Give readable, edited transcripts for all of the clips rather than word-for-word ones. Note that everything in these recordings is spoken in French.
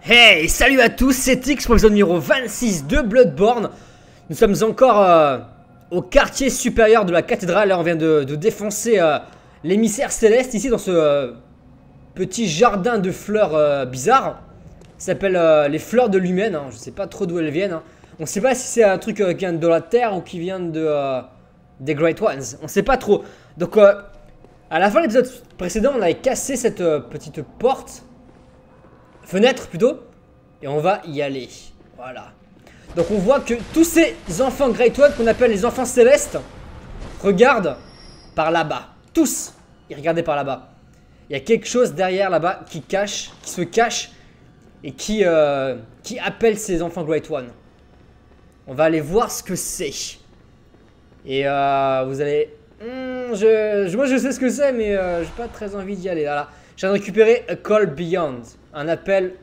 Hey, salut à tous, c'est X pour l'épisode numéro 26 de Bloodborne. Nous sommes encore au quartier supérieur de la cathédrale. Là, on vient de défoncer l'émissaire céleste ici dans ce petit jardin de fleurs bizarres. Ça s'appelle les fleurs de l'humaine. Je sais pas trop d'où elles viennent. On sait pas si c'est un truc qui vient de la terre ou qui vient des Great Ones. On sait pas trop. Donc, à la fin de l'épisode précédent, on avait cassé cette petite porte. Fenêtre plutôt. Et on va y aller. Voilà. Donc on voit que tous ces enfants Great One qu'on appelle les enfants célestes regardent par là-bas. Tous. Ils regardaient par là-bas. Il y a quelque chose derrière là-bas qui se cache et qui appelle ces enfants Great One. On va aller voir ce que c'est. Et vous allez... moi je sais ce que c'est, mais j'ai pas très envie d'y aller. Voilà. Je viens de récupérer A Call Beyond. Un appel...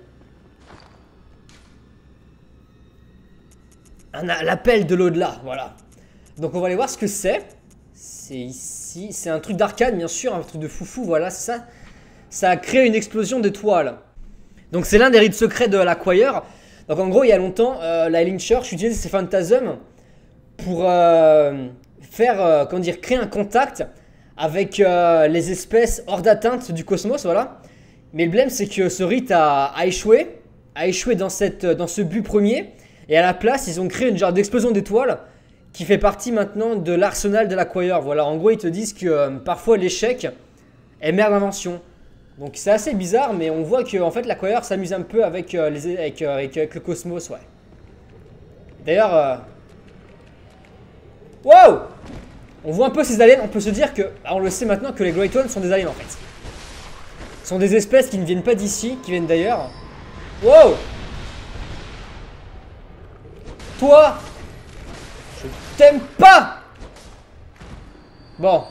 L'appel de l'au-delà, voilà. Donc on va aller voir ce que c'est. C'est ici. C'est un truc d'arcade, bien sûr. Un truc de foufou, voilà, c'est ça. Ça a créé une explosion d'étoiles. Donc c'est l'un des rites secrets de la Choir. Donc en gros, il y a longtemps, la Healing Church utilisait ces phantasmes pour créer un contact avec les espèces hors d'atteinte du cosmos, voilà. Mais le problème, c'est que ce rite a échoué. A échoué dans ce but premier. Et à la place, ils ont créé une genre d'explosion d'étoiles qui fait partie maintenant de l'arsenal de la Choir. Voilà, en gros, ils te disent que parfois l'échec est mère d'invention. Donc c'est assez bizarre, mais on voit que en fait, la Choir s'amuse un peu avec le cosmos, ouais. D'ailleurs, wow! On voit un peu ces aliens, on peut se dire que, on le sait maintenant, que les Great Ones sont des aliens en fait. Ce sont des espèces qui ne viennent pas d'ici, qui viennent d'ailleurs. Wow! Toi, je t'aime pas. Bon.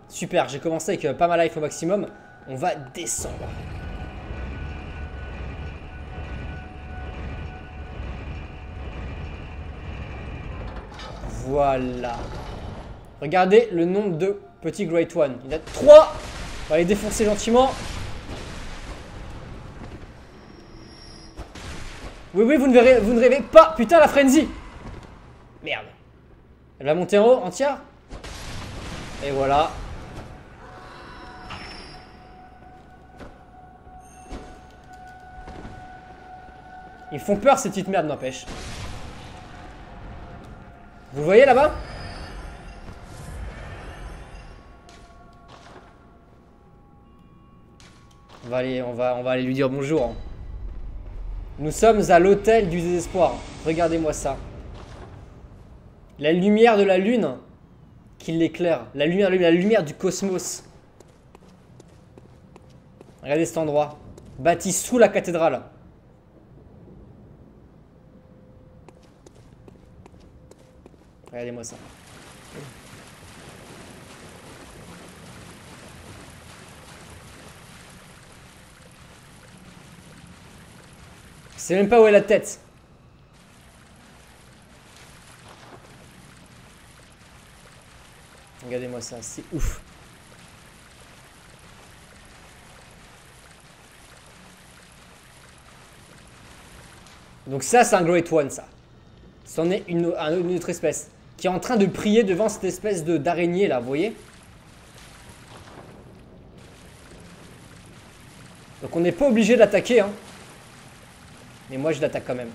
Super, j'ai commencé avec pas ma life au maximum. On va descendre. Voilà. Regardez le nombre de petits Great One. Il y en a 3. On va les défoncer gentiment. Oui, vous ne rêvez pas. Putain, la frenzy. Merde. Elle va monter en haut, entière. Et voilà. Ils font peur, ces petites merdes, n'empêche. Vous le voyez là-bas? On va aller lui dire bonjour. Hein. Nous sommes à l'hôtel du désespoir. Regardez-moi ça. La lumière de la lune qui l'éclaire. La lumière du cosmos. Regardez cet endroit. Bâti sous la cathédrale. Regardez-moi ça. Je sais même pas où est la tête. Regardez-moi ça, c'est ouf. Donc ça, c'est un Great One, ça. C'en est une autre espèce. Qui est en train de prier devant cette espèce d'araignée, là, vous voyez? Donc on n'est pas obligé de l'attaquer, hein. Mais moi je l'attaque quand même.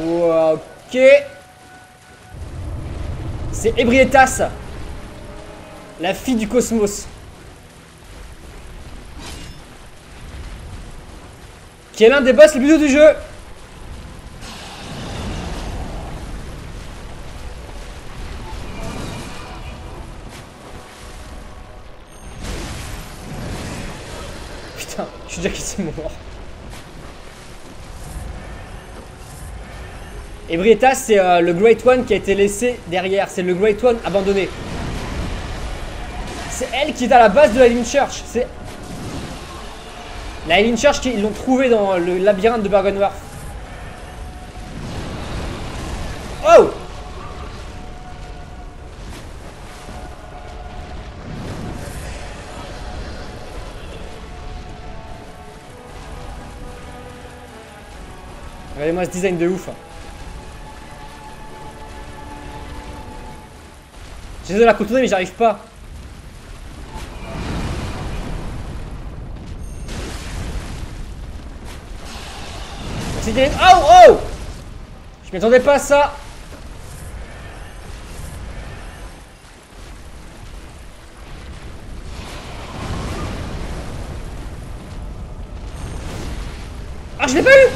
Ok. C'est Ebrietas, la fille du cosmos. Qui est l'un des boss les plus durs du jeu. Putain, je suis déjà quasiment mort. Ebrietas, c'est le Great One qui a été laissé derrière. C'est le Great One abandonné. C'est elle qui est à la base de la Healing Church. C'est la Healing Church, ils l'ont trouvé dans le labyrinthe de Byrgenwerth. Oh! Regardez-moi ce design de ouf. J'essaie de la contourner mais j'arrive pas. C'était... Oh oh! Je m'y attendais pas à ça. Ah, je l'ai pas eu!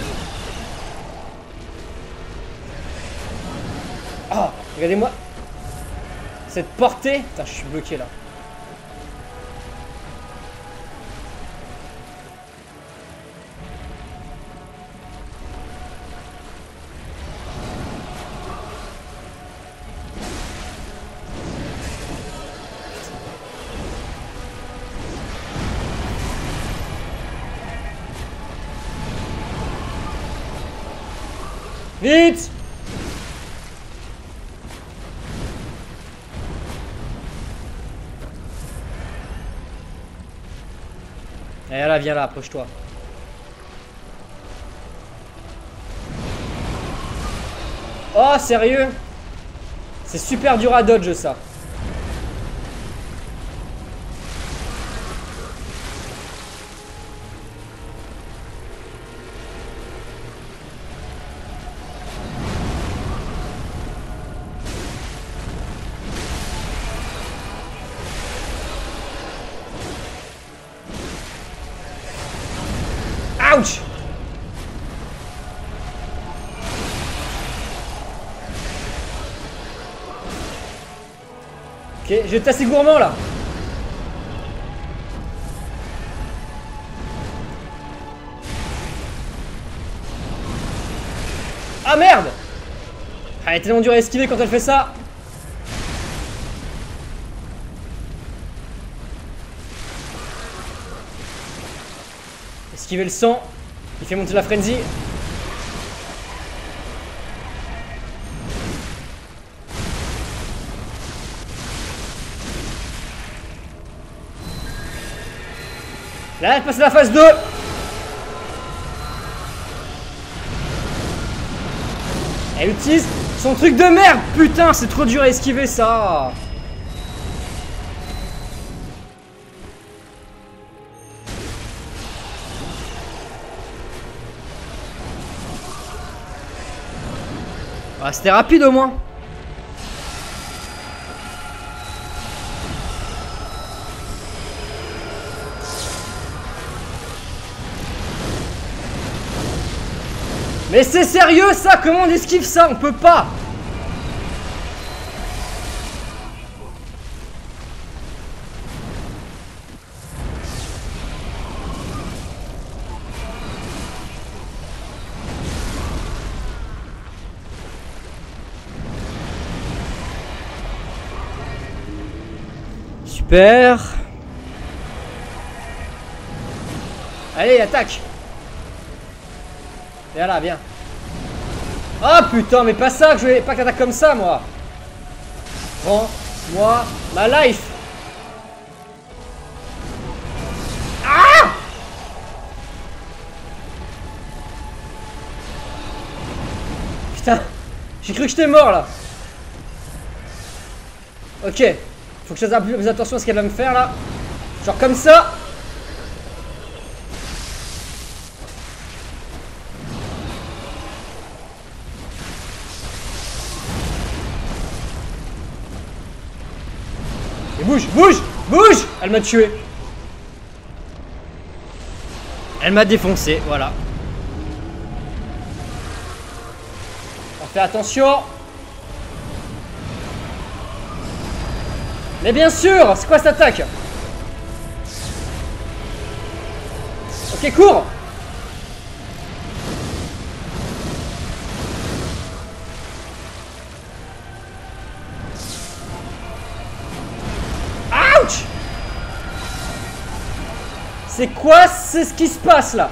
Oh, regardez-moi cette portée. Putain, je suis bloqué là. Vite! Et là, viens là, approche-toi. Oh, sérieux? C'est super dur à dodge ça. Ouch! Ok, j'étais assez gourmand là. Ah merde! Elle est tellement dure à esquiver quand elle fait ça. Esquiver le sang. Il fait monter la frenzy. Là, elle passe à la phase 2. Elle utilise son truc de merde. Putain, c'est trop dur à esquiver ça. Ah, c'était rapide au moins. Mais c'est sérieux ça? Comment on esquive ça? On peut pas. Super. Allez, attaque. Viens là, viens. Ah putain, mais pas ça, que je vais pas que t'attaques comme ça, moi. Prends-moi ma life. Ah! Putain, j'ai cru que j'étais mort là. Ok, faut que je fasse plus attention à ce qu'elle va me faire là. Genre comme ça. Et bouge, bouge, bouge! Elle m'a tué. Elle m'a défoncé, voilà. On fait attention. Mais bien sûr, c'est quoi cette attaque? Ok, cours. Ouch! C'est quoi? C'est ce qui se passe là?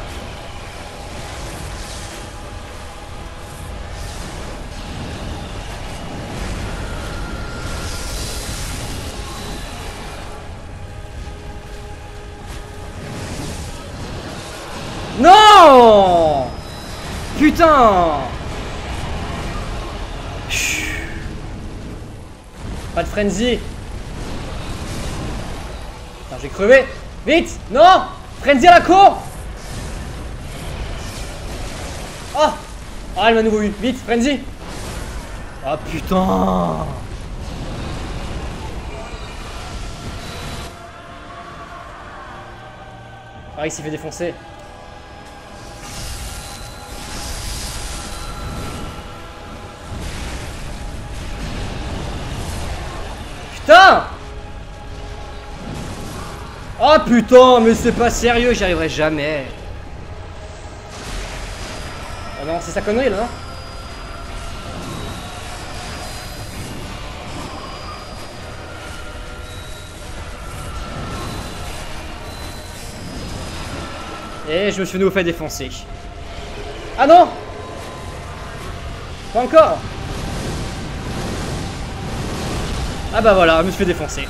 Non! putain! Pas de frenzy. Putain, j'ai crevé. Vite! Non! Frenzy à la cour! Oh! Ah, elle m'a nouveau eu. Vite, frenzy! Oh putain! Pareil, il s'est fait défoncer. Putain! Oh putain, mais c'est pas sérieux, j'y arriverai jamais. Oh non, c'est sa connerie là, non? Et je me suis de nouveau fait défoncer. Ah non! Pas encore! Ah bah voilà, je me suis fait défoncer.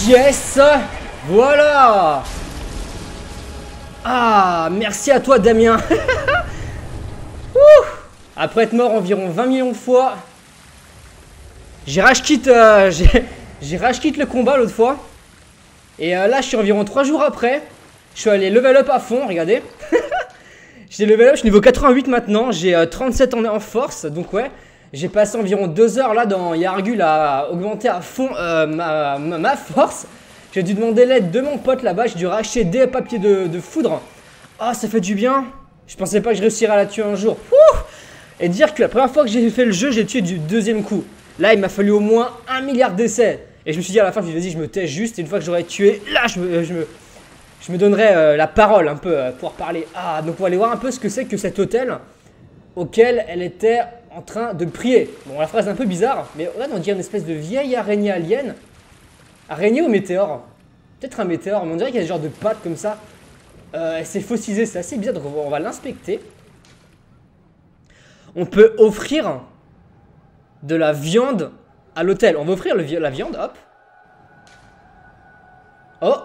Yes! Voilà! Ah, merci à toi Damien. Après être mort environ 20 millions de fois, j'ai rage quit le combat l'autre fois. Et là je suis environ 3 jours après. Je suis allé level up à fond, regardez. J'ai level up, je suis niveau 88 maintenant. J'ai 37 en force, donc ouais. J'ai passé environ 2 heures là dans Yargul à augmenter à fond ma force. J'ai dû demander l'aide de mon pote là-bas. J'ai dû racheter des papiers de foudre. Ah, ça fait du bien. Je pensais pas que je réussirais à la tuer un jour. Et dire que la première fois que j'ai fait le jeu, j'ai tué du deuxième coup. Là, il m'a fallu au moins 1 milliard d'essais. Et je me suis dit à la fin, je me suis dit, vas-y, je me tais juste. Et une fois que j'aurais tué, là, je me donnerais la parole un peu pour parler. Ah, donc on va aller voir un peu ce que c'est que cet hôtel auquel elle était en train de prier. Bon, la phrase est un peu bizarre, mais regarde, on dirait une espèce de vieille araignée alien. Araignée ou météore? Peut-être un météore, mais on dirait qu'il y a des genres de pattes comme ça. Elle s'est fossilisée, c'est assez bizarre, donc on va l'inspecter. On peut offrir de la viande à l'hôtel. On va offrir la viande, hop. Oh!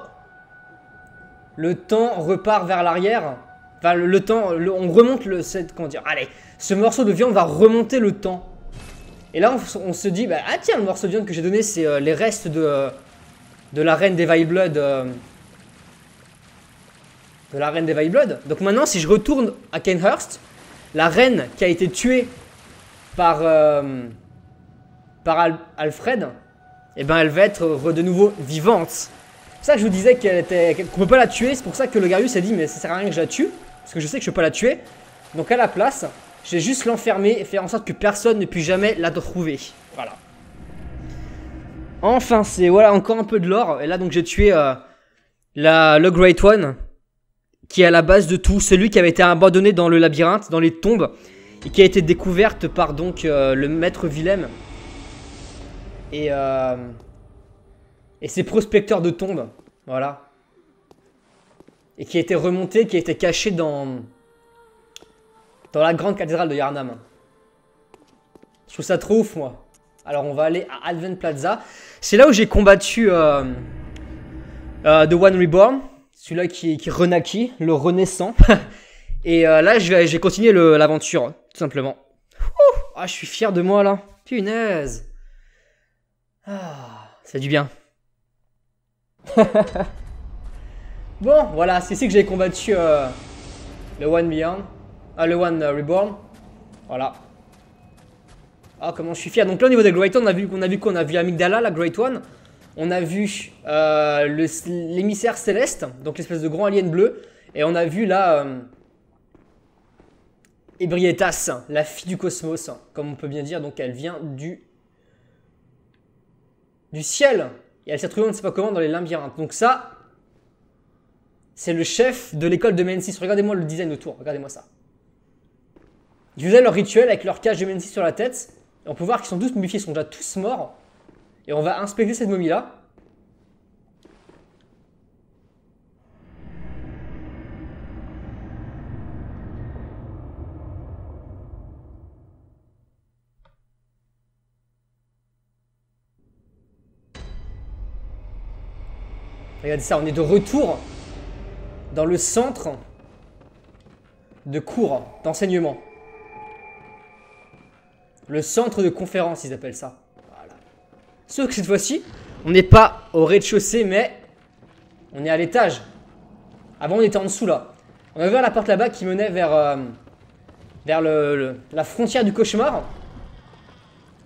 Le temps repart vers l'arrière. Enfin, le temps, on remonte comment dire? Allez, ce morceau de viande va remonter le temps. Et là, on se dit, bah, ah tiens, le morceau de viande que j'ai donné, c'est les restes de la reine des Vileblood. De la reine des Vileblood. Donc maintenant, si je retourne à Cainhurst, la reine qui a été tuée par Alfred, eh ben, elle va être de nouveau vivante. ça que je vous disais qu'on peut pas la tuer. C'est pour ça que le Garius a dit mais ça sert à rien que je la tue. Parce que je sais que je peux pas la tuer. Donc à la place, je vais juste l'enfermer et faire en sorte que personne ne puisse jamais la trouver. Voilà. Enfin, c'est voilà encore un peu de l'or. Et là donc j'ai tué le Great One. Qui est à la base de tout. Celui qui avait été abandonné dans le labyrinthe, dans les tombes. Et qui a été découverte par donc le maître Willem. Et ses prospecteurs de tombes. Voilà. Et qui a été remonté, qui a été caché dans la grande cathédrale de Yharnam. Je trouve ça trop ouf, moi. Alors, on va aller à Advent Plaza. C'est là où j'ai combattu The One Reborn. Celui-là qui renaquit, le renaissant. Et là, je vais continuer l'aventure, tout simplement. Ah, je suis fier de moi, là. Punaise. Ah, c'est du bien. Bon, voilà, c'est ici que j'ai combattu le One Beyond. Le One Reborn. Voilà. Ah, comment je suis fier. Donc là, au niveau des Great One, on a vu quoi? On a vu Amygdala, la Great One. On a vu l'émissaire céleste, donc l'espèce de grand alien bleu. Et on a vu là Ebrietas, la fille du cosmos, comme on peut bien dire. Donc elle vient du ciel. Et elle s'est retrouvée on ne sait pas comment dans les labyrinthes. Donc ça, c'est le chef de l'école de Mensis. Regardez-moi le design autour, regardez-moi ça. Ils faisaient leur rituel avec leur cage de Mensis sur la tête. Et on peut voir qu'ils sont tous momifiés, ils sont déjà tous morts. Et on va inspecter cette momie-là. Regardez ça, on est de retour dans le centre de cours, d'enseignement. Le centre de conférence, ils appellent ça. Voilà. Sauf que cette fois-ci, on n'est pas au rez-de-chaussée, mais on est à l'étage. Avant, on était en dessous, là. On a ouvert la porte là-bas qui menait vers la frontière du cauchemar.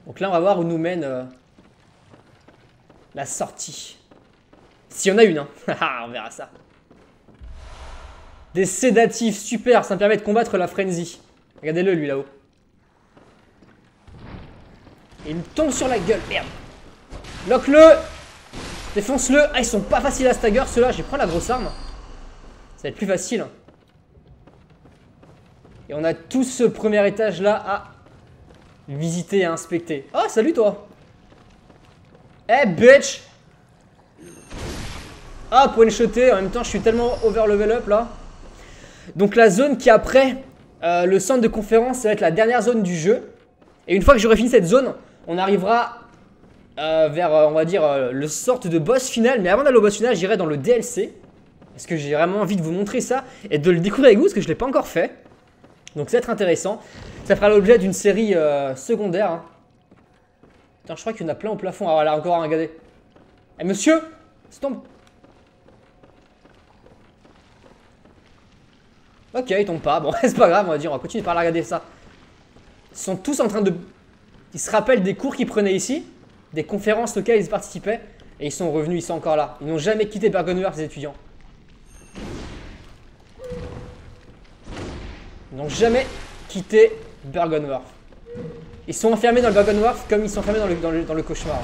Donc là, on va voir où nous mène la sortie. S'il y en a une, hein. On verra ça. Des sédatifs, super, ça me permet de combattre la frenzy. Regardez-le, lui, là-haut. Et il me tombe sur la gueule, merde. Lock-le. Défonce-le. Ah, ils sont pas faciles à stagger, ceux-là. Je vais prendre la grosse arme. Ça va être plus facile. Et on a tout ce premier étage-là à visiter et à inspecter. Oh, salut, toi. Eh, bitch. Ah, pour one-shotter, en même temps, je suis tellement over level up, là. Donc, la zone qui est après le centre de conférence, ça va être la dernière zone du jeu. Et une fois que j'aurai fini cette zone, on arrivera vers, on va dire, le sorte de boss final. Mais avant d'aller au boss final, j'irai dans le DLC. Parce que j'ai vraiment envie de vous montrer ça et de le découvrir avec vous, parce que je ne l'ai pas encore fait. Donc, ça va être intéressant. Ça fera l'objet d'une série secondaire. Hein. Putain, je crois qu'il y en a plein au plafond. Ah, voilà, encore un, regardez. Eh, monsieur, stop. Ok, il tombe pas. Bon, c'est pas grave, on va dire, on va continuer par là, regarder ça. Ils sont tous en train de... Ils se rappellent des cours qu'ils prenaient ici, des conférences auxquelles ils participaient, et ils sont revenus, ils sont encore là. Ils n'ont jamais quitté Bergenwerf, ces étudiants. Ils n'ont jamais quitté Bergenwerf. Ils sont enfermés dans le Bergenwerf comme ils sont enfermés dans le cauchemar.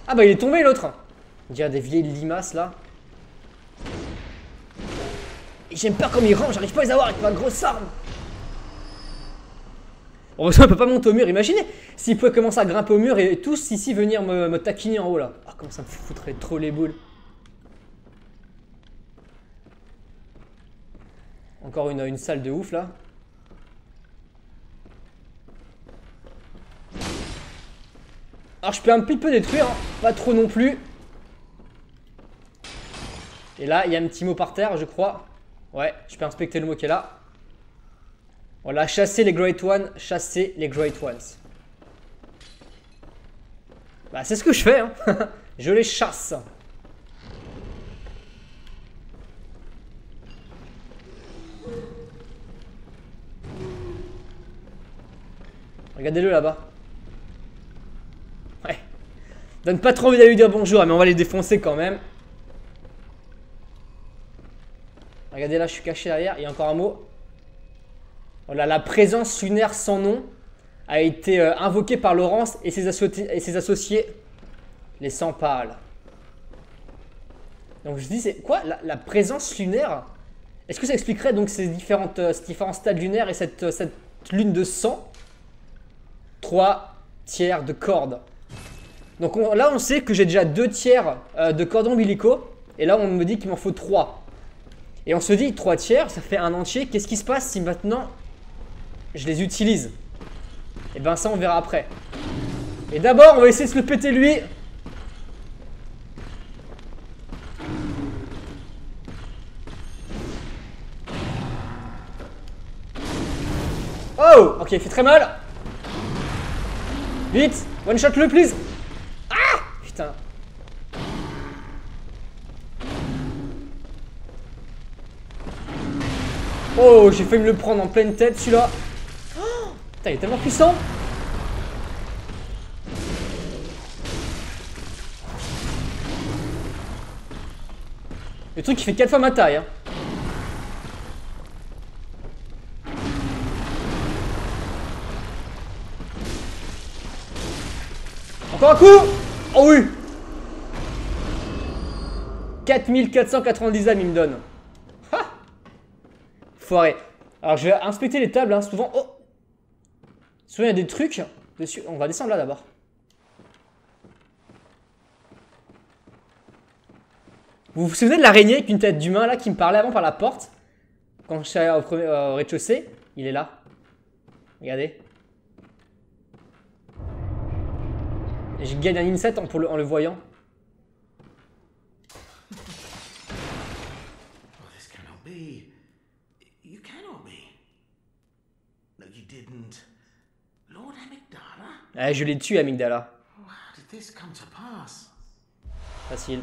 Ah bah il est tombé l'autre. On dirait des vieilles limaces là. Et j'aime pas comme ils rampent, j'arrive pas à les avoir avec ma grosse arme. Heureusement on peut pas monter au mur, imaginez s'ils pouvaient commencer à grimper au mur et tous ici venir me taquiner en haut là. Ah comment ça me foutrait trop les boules. Encore une salle de ouf là. Alors je peux un petit peu détruire, hein. Pas trop non plus. Et là il y a un petit mot par terre je crois. Ouais, je peux inspecter le mot qui est là. Voilà, chasser les Great Ones, chasser les Great Ones. Bah c'est ce que je fais, hein. Je les chasse. Regardez-le là-bas. Ouais. Donne pas trop envie d'aller lui dire bonjour, mais on va les défoncer quand même. Regardez là, je suis caché derrière. Il y a encore un mot. Voilà, la présence lunaire sans nom a été invoquée par Laurence et ses associés, les Sans Pâles. Donc je dis, c'est quoi la présence lunaire? Est-ce que ça expliquerait donc ces différents stades lunaires et cette lune de sang? 3 tiers de cordes. Donc là on sait que j'ai déjà 2 tiers de cordons ombilicaux. Et là on me dit qu'il m'en faut 3. Et on se dit 3 tiers, ça fait un entier. Qu'est-ce qui se passe si maintenant je les utilise? Et ben ça on verra après. Et d'abord on va essayer de se le péter lui. Oh, ok, il fait très mal. Vite, one shot le please. Ah, putain. Oh, j'ai failli me le prendre en pleine tête celui-là. Oh, putain, il est tellement puissant. Le truc il fait 4 fois ma taille hein. Encore un coup. Oh oui. 4490 âmes il me donne. Ha. Foiré. Alors je vais inspecter les tables hein. Souvent. Oh. Souvent il y a des trucs dessus. On va descendre là d'abord. Vous vous souvenez de l'araignée avec une tête d'humain là qui me parlait avant par la porte? Quand je suis allé au rez-de-chaussée? Il est là. Regardez. Et je gagne un insight en le voyant. Ah, je l'ai tué, Amygdala. Facile.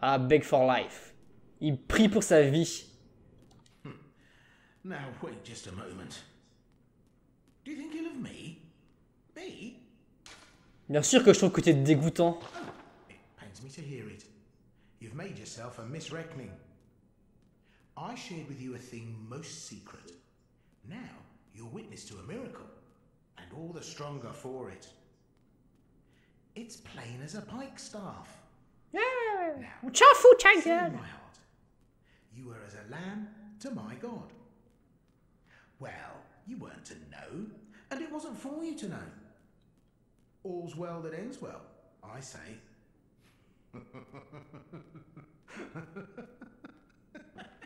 Ah, beg for life. Il prie pour sa vie. Now wait just a moment. Do you think you love me? Me? Bien sûr que je trouve que t'es dégoûtant. It pains me to hear it. You've made yourself a misreckoning. I shared with you a thing most secret. Now you're witness to a miracle, and all the stronger for it. It's plain as a pike staff. Now, see my heart. You were as a lamb to my God. Well, you weren't to know, and it wasn't for you to know. All's well that ends well, I say.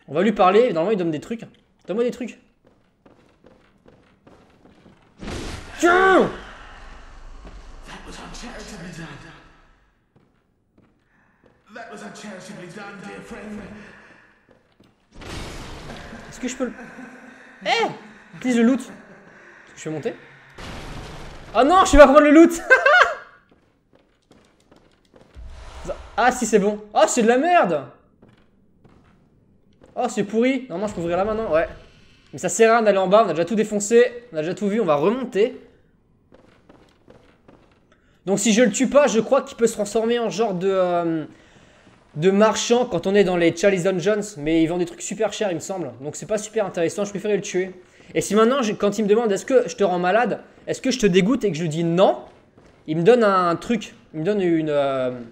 On va lui parler, normalement il donne des trucs. Donne-moi des trucs. Tiens! That was uncharitably done. That was uncharitably done, dear friend. Est-ce que je peux le... Eh! Please le loot. Est-ce que je peux monter? Oh non, je sais pas prendre le loot. Ah si c'est bon. Oh c'est de la merde. Oh c'est pourri. Normalement je peux ouvrir là maintenant. Ouais. Mais ça sert à rien d'aller en bas. On a déjà tout défoncé. On a déjà tout vu. On va remonter. Donc si je le tue pas, je crois qu'il peut se transformer en genre de marchand quand on est dans les Charlie's Dungeons. Mais ils vendent des trucs super chers il me semble. Donc c'est pas super intéressant. Je préférais le tuer. Et si maintenant, quand il me demande est-ce que je te rends malade, est-ce que je te dégoûte et que je lui dis non, il me donne un truc. Il me donne une...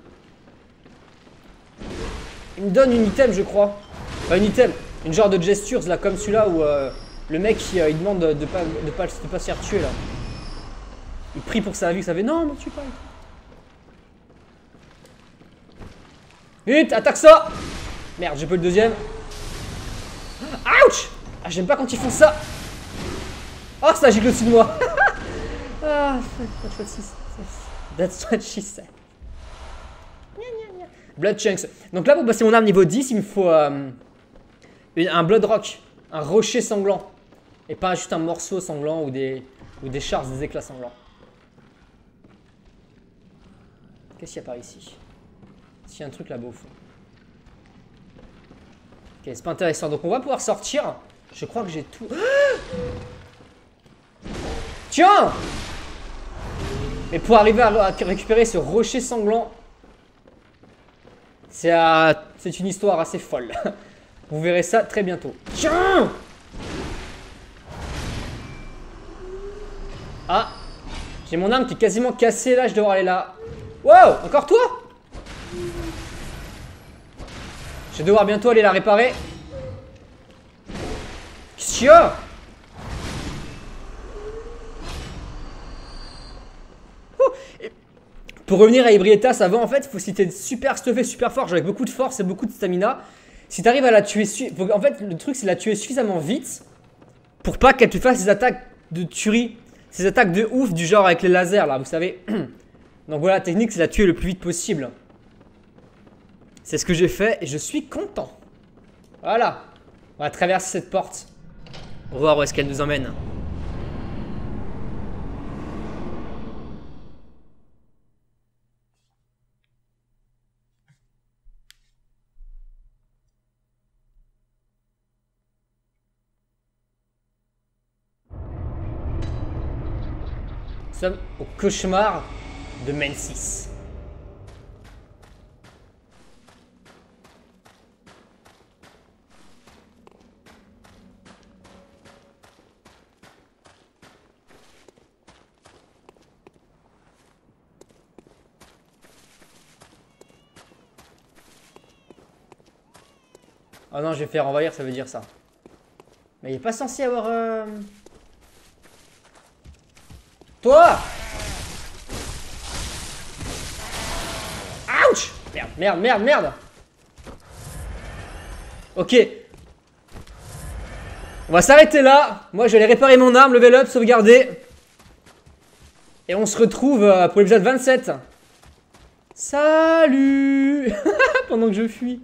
il me donne une item je crois. Enfin une item. Une genre de gestures là comme celui-là où le mec il demande de pas se faire tuer là. Il prie pour sa vie, ça fait non, me tue pas. Vite, attaque ça. Merde, j'ai pas le deuxième. Ouch. Ah, j'aime pas quand ils font ça. Oh, ça gicle au-dessus de moi. Ah, that's what she said. Blood Chunks. Donc là, pour passer mon arme niveau 10, il me faut un Blood Rock. Un rocher sanglant. Et pas juste un morceau sanglant ou des shards, des éclats sanglants. Qu'est-ce qu'il y a par ici? S'il y a un truc là-bas au fond. Ok, c'est pas intéressant. Donc on va pouvoir sortir. Je crois que j'ai tout... Tiens! Et pour arriver à récupérer ce rocher sanglant, c'est une histoire assez folle. Vous verrez ça très bientôt. Tiens! Ah! J'ai mon arme qui est quasiment cassée là, je dois aller là. Wow! Encore toi? Je vais devoir bientôt aller la réparer. Qu'est-ce qu'il y a? Pour revenir à Ebrietas avant, en fait, faut si t'es super stuffé, super fort, genre avec beaucoup de force et beaucoup de stamina, si t'arrives à la tuer, en fait, le truc c'est la tuer suffisamment vite pour pas qu'elle te fasse des attaques de tuerie, ces attaques de ouf du genre avec les lasers là, vous savez. Donc voilà, la technique c'est la tuer le plus vite possible. C'est ce que j'ai fait et je suis content. Voilà, on va traverser cette porte. On va voir où est-ce qu'elle nous emmène. Nous sommes au cauchemar de Mensis. Oh non, je vais faire envahir, ça veut dire ça. Mais il est pas censé avoir... Toi! Ouch! Merde, merde, merde, merde! Ok. On va s'arrêter là. Moi, je vais aller réparer mon arme, level up, sauvegarder. Et on se retrouve pour l'épisode 27. Salut! Pendant que je fuis.